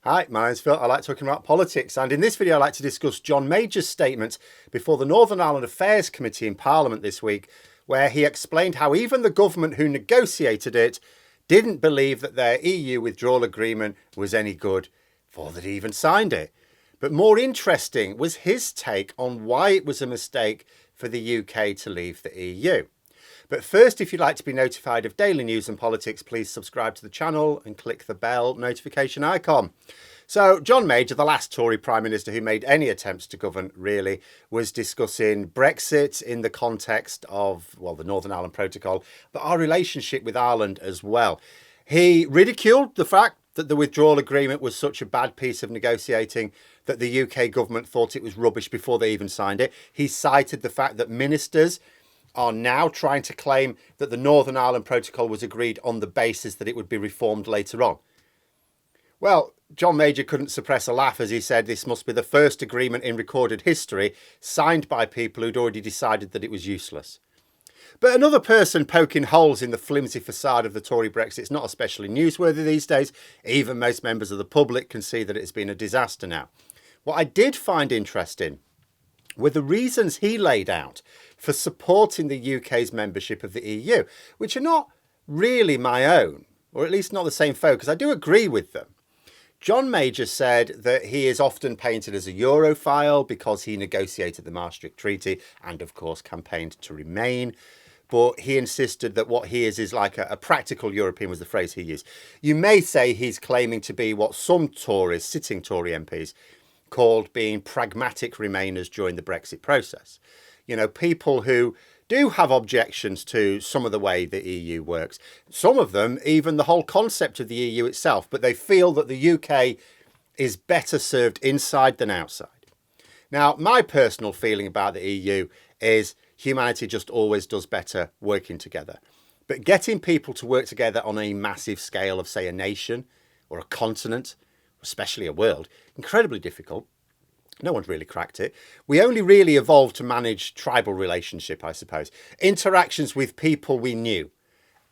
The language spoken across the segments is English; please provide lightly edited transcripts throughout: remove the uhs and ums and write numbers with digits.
Hi, my name's Phil. I like talking about politics, and in this video I like to discuss John Major's statement before the Northern Ireland Affairs Committee in Parliament this week, where he explained how even the government who negotiated it didn't believe that their EU withdrawal agreement was any good before they'd even signed it. But more interesting was his take on why it was a mistake for the UK to leave the EU. But first, if you'd like to be notified of daily news and politics, please subscribe to the channel and click the bell notification icon. So, John Major, the last Tory Prime Minister who made any attempts to govern, really, was discussing Brexit in the context of, well, the Northern Ireland Protocol, but our relationship with Ireland as well. He ridiculed the fact that the withdrawal agreement was such a bad piece of negotiating that the UK government thought it was rubbish before they even signed it. He cited the fact that ministers are now trying to claim that the Northern Ireland Protocol was agreed on the basis that it would be reformed later on. Well, John Major couldn't suppress a laugh as he said this must be the first agreement in recorded history signed by people who'd already decided that it was useless. But another person poking holes in the flimsy facade of the Tory Brexit is not especially newsworthy these days. Even most members of the public can see that it's been a disaster now. What I did find interesting were the reasons he laid out for supporting the UK's membership of the EU, which are not really my own, or at least not the same focus. I do agree with them. John Major said that he is often painted as a Europhile because he negotiated the Maastricht Treaty and, of course, campaigned to remain. But he insisted that what he is like a practical European was the phrase he used. You may say he's claiming to be what some Tories, sitting Tory MPs, called being pragmatic Remainers during the Brexit process. You know, people who do have objections to some of the way the EU works. Some of them, even the whole concept of the EU itself, but they feel that the UK is better served inside than outside. Now, my personal feeling about the EU is humanity just always does better working together. But getting people to work together on a massive scale of, say, a nation or a continent, especially a world, incredibly difficult. No one's really cracked it. We only really evolved to manage tribal relationship, I suppose. Interactions with people we knew.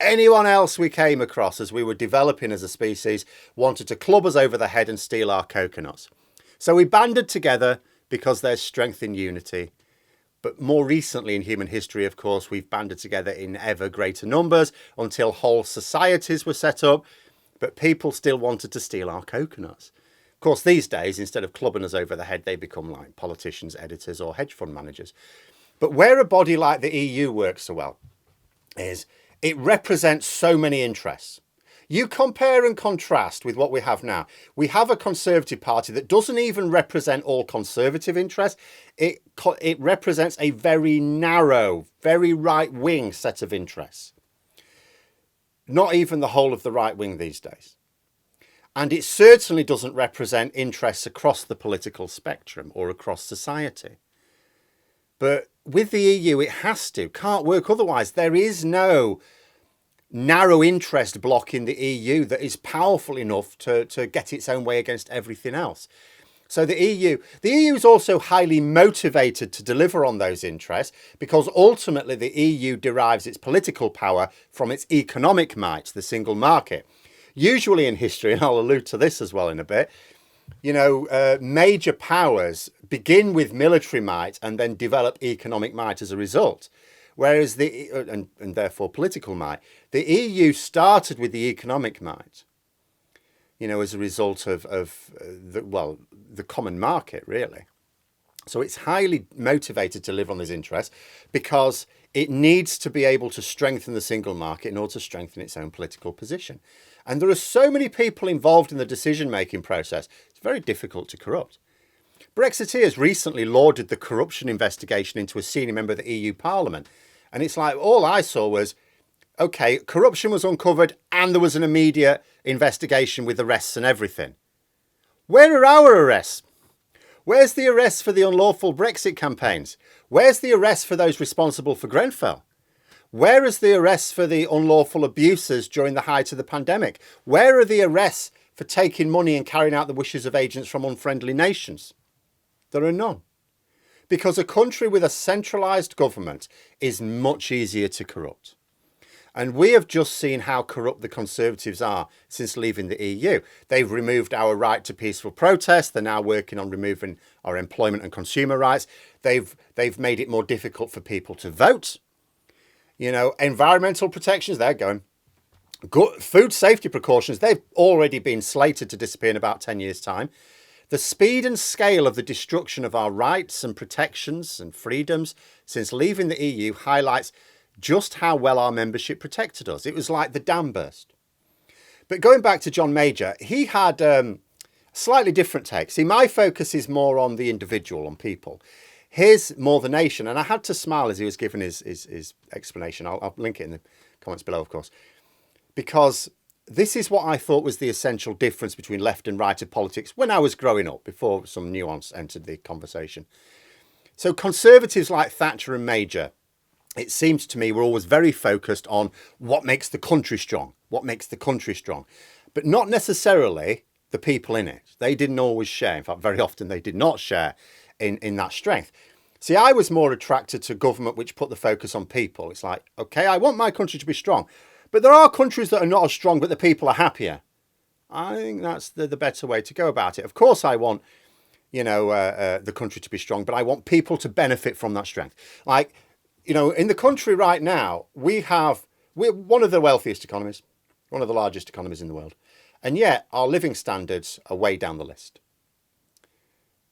Anyone else we came across as we were developing as a species wanted to club us over the head and steal our coconuts. So we banded together because there's strength in unity. But more recently in human history, of course, we've banded together in ever greater numbers until whole societies were set up. But people still wanted to steal our coconuts. Of course, these days, instead of clubbing us over the head, they become like politicians, editors, or hedge fund managers. But where a body like the EU works so well is it represents so many interests. You compare and contrast with what we have now. We have a Conservative Party that doesn't even represent all Conservative interests. It represents a very narrow, very right-wing set of interests. Not even the whole of the right wing these days. And it certainly doesn't represent interests across the political spectrum or across society. But with the EU, it has to, can't work otherwise. There is no narrow interest block in the EU that is powerful enough to get its own way against everything else. So the EU is also highly motivated to deliver on those interests because ultimately the EU derives its political power from its economic might, the single market. Usually in history, and I'll allude to this as well in a bit, major powers begin with military might and then develop economic might as a result. Whereas and therefore political might, the EU started with the economic might. As a result of the common market, really. So it's highly motivated to live on these interests because it needs to be able to strengthen the single market in order to strengthen its own political position. And there are so many people involved in the decision-making process, it's very difficult to corrupt. Brexiteers recently lauded the corruption investigation into a senior member of the EU Parliament. And it's like, all I saw was, okay, corruption was uncovered and there was an immediate investigation with arrests and everything. Where are our arrests? Where's the arrests for the unlawful Brexit campaigns? Where's the arrests for those responsible for Grenfell? Where is the arrests for the unlawful abuses during the height of the pandemic? Where are the arrests for taking money and carrying out the wishes of agents from unfriendly nations? There are none. Because a country with a centralised government is much easier to corrupt. And we have just seen how corrupt the Conservatives are since leaving the EU. They've removed our right to peaceful protest. They're now working on removing our employment and consumer rights. They've made it more difficult for people to vote. You know, environmental protections, they're going. Good food safety precautions, they've already been slated to disappear in about 10 years' time. The speed and scale of the destruction of our rights and protections and freedoms since leaving the EU highlights just how well our membership protected us. It was like the dam burst. But going back to John Major, he had slightly different take. See, my focus is more on the individual, on people. His more the nation. And I had to smile as he was giving his explanation. I'll link it in the comments below, of course. Because this is what I thought was the essential difference between left and right of politics when I was growing up, before some nuance entered the conversation. So Conservatives like Thatcher and Major, it seems to me, were always very focused on what makes the country strong, what makes the country strong, but not necessarily the people in it. They didn't always share. In fact, very often they did not share in that strength. See, I was more attracted to government which put the focus on people. It's like, okay, I want my country to be strong, but there are countries that are not as strong, but the people are happier. I think that's the better way to go about it. Of course, I want, the country to be strong, but I want people to benefit from that strength. Like, in the country right now, we're one of the wealthiest economies, one of the largest economies in the world. And yet our living standards are way down the list.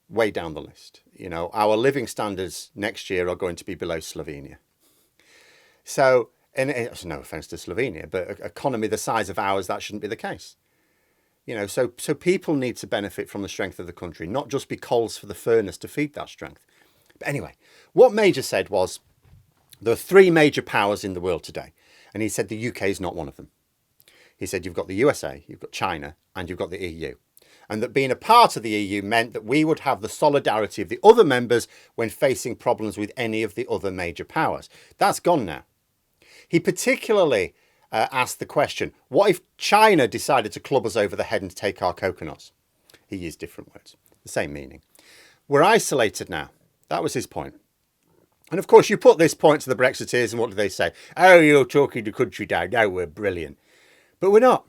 Way down the list. Our living standards next year are going to be below Slovenia. So, and it's no offence to Slovenia, but an economy the size of ours, that shouldn't be the case. So people need to benefit from the strength of the country, not just be coals for the furnace to feed that strength. But anyway, what Major said was, there are three major powers in the world today. And he said the UK is not one of them. He said you've got the USA, you've got China, and you've got the EU. And that being a part of the EU meant that we would have the solidarity of the other members when facing problems with any of the other major powers. That's gone now. He particularly asked the question, what if China decided to club us over the head and take our coconuts? He used different words, the same meaning. We're isolated now. That was his point. And of course, you put this point to the Brexiteers and what do they say? Oh, you're talking the country down. No, we're brilliant. But we're not.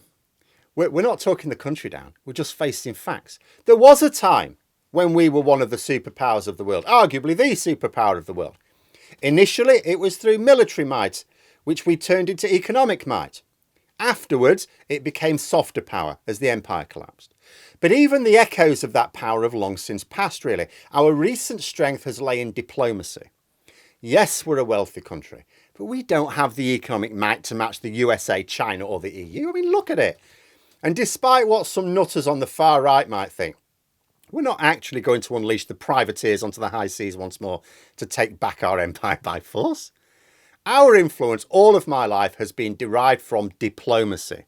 We're not talking the country down. We're just facing facts. There was a time when we were one of the superpowers of the world, arguably the superpower of the world. Initially, it was through military might, which we turned into economic might. Afterwards, it became softer power as the empire collapsed. But even the echoes of that power have long since passed, really. Our recent strength has lay in diplomacy. Yes, we're a wealthy country, but we don't have the economic might to match the USA, China or the EU. I mean, look at it. And despite what some nutters on the far right might think, we're not actually going to unleash the privateers onto the high seas once more to take back our empire by force. Our influence all of my life has been derived from diplomacy.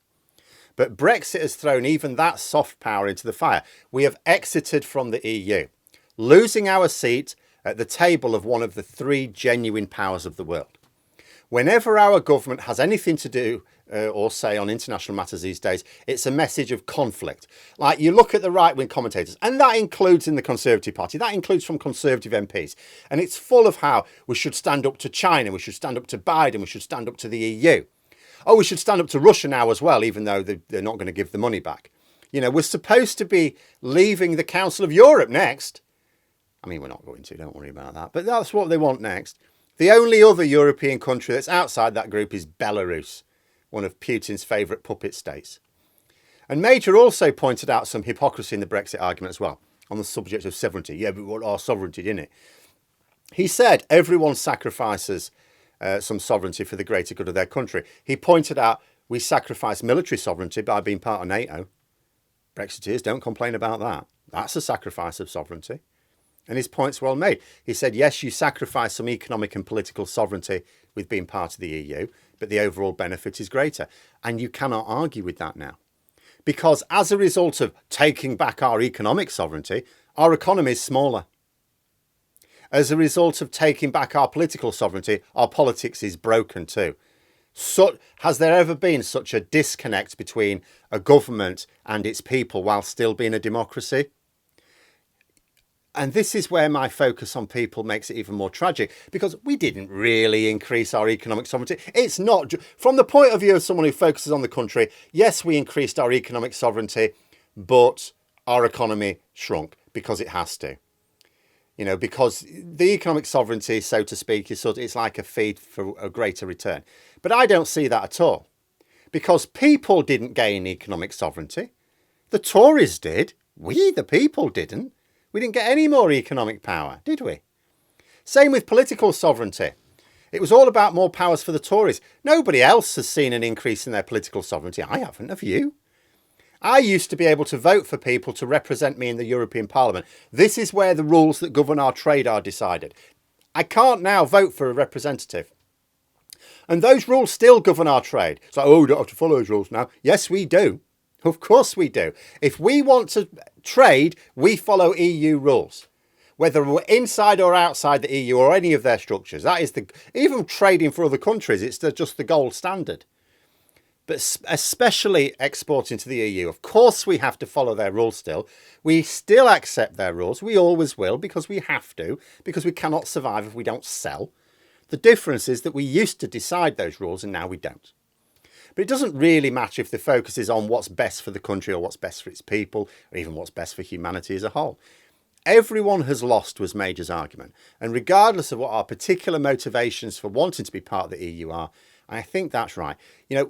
But Brexit has thrown even that soft power into the fire. We have exited from the EU, losing our seat at the table of one of the three genuine powers of the world. Whenever our government has anything to do or say on international matters these days, it's a message of conflict. Like you look at the right-wing commentators, and that includes in the Conservative Party, that includes from Conservative MPs, and it's full of how we should stand up to China, we should stand up to Biden, we should stand up to the EU. Oh, we should stand up to Russia now as well, even though they're not going to give the money back. We're supposed to be leaving the Council of Europe next. I mean, we're not going to, don't worry about that. But that's what they want next. The only other European country that's outside that group is Belarus, one of Putin's favourite puppet states. And Major also pointed out some hypocrisy in the Brexit argument as well, on the subject of sovereignty. Yeah, but what our sovereignty, didn't it? He said everyone sacrifices some sovereignty for the greater good of their country. He pointed out we sacrifice military sovereignty by being part of NATO. Brexiteers don't complain about that. That's a sacrifice of sovereignty. And his point's well made. He said, yes, you sacrifice some economic and political sovereignty with being part of the EU, but the overall benefit is greater. And you cannot argue with that now. Because as a result of taking back our economic sovereignty, our economy is smaller. As a result of taking back our political sovereignty, our politics is broken too. So, has there ever been such a disconnect between a government and its people while still being a democracy? And this is where my focus on people makes it even more tragic, because we didn't really increase our economic sovereignty. It's not, from the point of view of someone who focuses on the country, yes, we increased our economic sovereignty, but our economy shrunk because it has to. Because the economic sovereignty, so to speak, it's like a feed for a greater return. But I don't see that at all, because people didn't gain economic sovereignty. The Tories did. We, the people, didn't. We didn't get any more economic power, did we? Same with political sovereignty. It was all about more powers for the Tories. Nobody else has seen an increase in their political sovereignty. I haven't, have you? I used to be able to vote for people to represent me in the European Parliament. This is where the rules that govern our trade are decided. I can't now vote for a representative. And those rules still govern our trade. It's like, oh, we don't have to follow those rules now. Yes, we do. Of course we do. If we want to trade, we follow EU rules. Whether we're inside or outside the EU or any of their structures. That is even trading for other countries, it's just the gold standard. But especially exporting to the EU, of course we have to follow their rules still. We still accept their rules. We always will, because we have to, because we cannot survive if we don't sell. The difference is that we used to decide those rules and now we don't. But it doesn't really matter if the focus is on what's best for the country or what's best for its people, or even what's best for humanity as a whole. Everyone has lost, was Major's argument. And regardless of what our particular motivations for wanting to be part of the EU are, I think that's right. There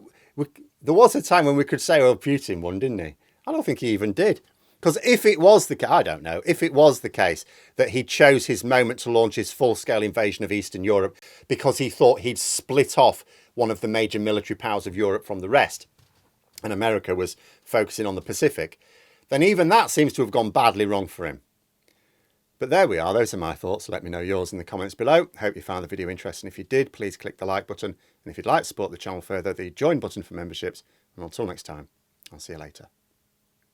was a time when we could say, well, Putin won, didn't he? I don't think he even did. Because if it was if it was the case that he chose his moment to launch his full-scale invasion of Eastern Europe because he thought he'd split off one of the major military powers of Europe from the rest, and America was focusing on the Pacific, then even that seems to have gone badly wrong for him. But there we are. Those are my thoughts. Let me know yours in the comments below. Hope you found the video interesting. If you did, please click the like button. And if you'd like to support the channel further, the join button for memberships. And until next time, I'll see you later.